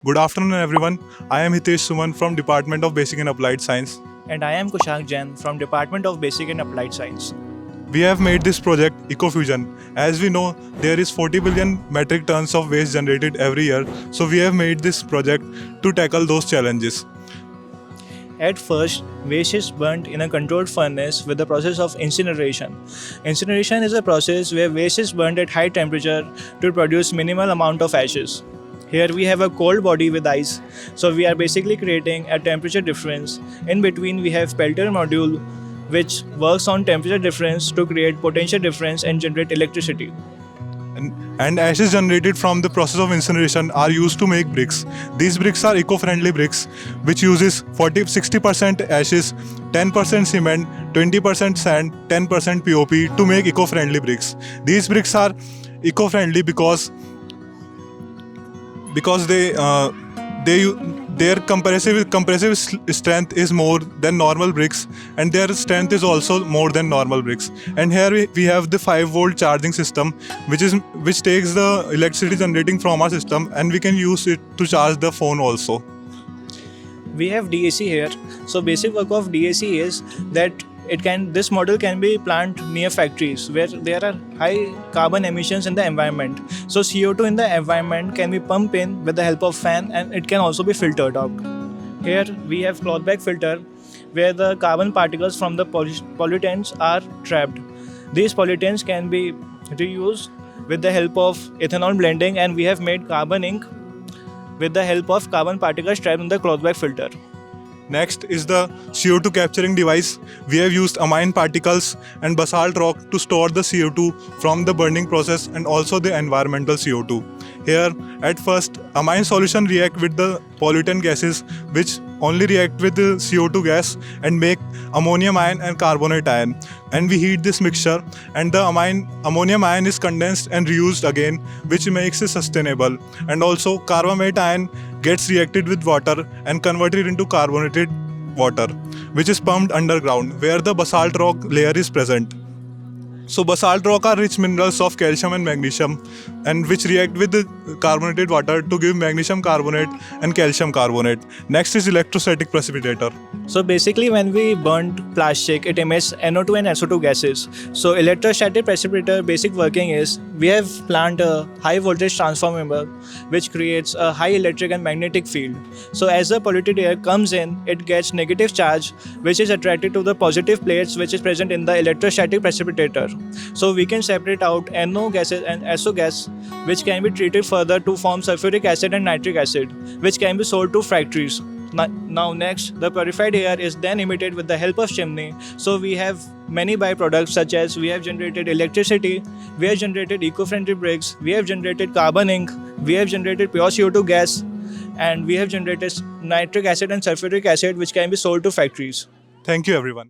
Good afternoon, everyone. I am Hitesh Suman from Department of Basic and Applied Science. And I am Kushank Jain from Department of Basic and Applied Science. We have made this project EcoFusion. As we know, there is 40 billion metric tons of waste generated every year. So we have made this project to tackle those challenges. At first, waste is burnt in a controlled furnace with the process of incineration. Incineration is a process where waste is burnt at high temperature to produce minimal amount of ashes. Here we have a cold body with ice, so we are basically creating a temperature difference. In between we have Peltier module which works on temperature difference to create potential difference and generate electricity. And ashes generated from the process of incineration are used to make bricks. These bricks are eco-friendly bricks, which uses 60% ashes, 10% cement, 20% sand, 10% POP to make eco-friendly bricks. These bricks are eco-friendly because their compressive strength is more than normal bricks, and their strength is also more than normal bricks. And here we have the 5-volt charging system, which takes the electricity generating from our system, and we can use it to charge the phone also. We have DAC here. So basic work of DAC is that this model can be planted near factories where there are high carbon emissions in the environment. So CO2 in the environment can be pumped in with the help of fan, and it can also be filtered out. Here we have cloth bag filter where the carbon particles from the pollutants are trapped. These pollutants can be reused with the help of ethanol blending, and we have made carbon ink with the help of carbon particles trapped in the cloth bag filter. Next is the CO2 capturing device. We have used amine particles and basalt rock to store the CO2 from the burning process and also the environmental CO2. Here, at first, amine solution react with the pollutant gases, which only react with the CO2 gas and make ammonium ion and carbonate ion. And we heat this mixture, and the ammonium ion is condensed and reused again, which makes it sustainable. And also, carbamate ion gets reacted with water and converted into carbonated water, which is pumped underground where the basalt rock layer is present. So basalt rock are rich minerals of calcium and magnesium, and which react with the carbonated water to give magnesium carbonate and calcium carbonate. Next is electrostatic precipitator. So basically when we burnt plastic, it emits NO2 and SO2 gases. So electrostatic precipitator basic working is we have planted a high voltage transformer which creates a high electric and magnetic field. So as the polluted air comes in, it gets negative charge which is attracted to the positive plates which is present in the electrostatic precipitator. So we can separate out NO gases and SO gas which can be treated further to form sulfuric acid and nitric acid which can be sold to factories. Now next, the purified air is then emitted with the help of chimney. So we have many byproducts such as we have generated electricity, we have generated eco-friendly bricks, we have generated carbon ink, we have generated pure CO2 gas, and we have generated nitric acid and sulfuric acid which can be sold to factories. Thank you, everyone.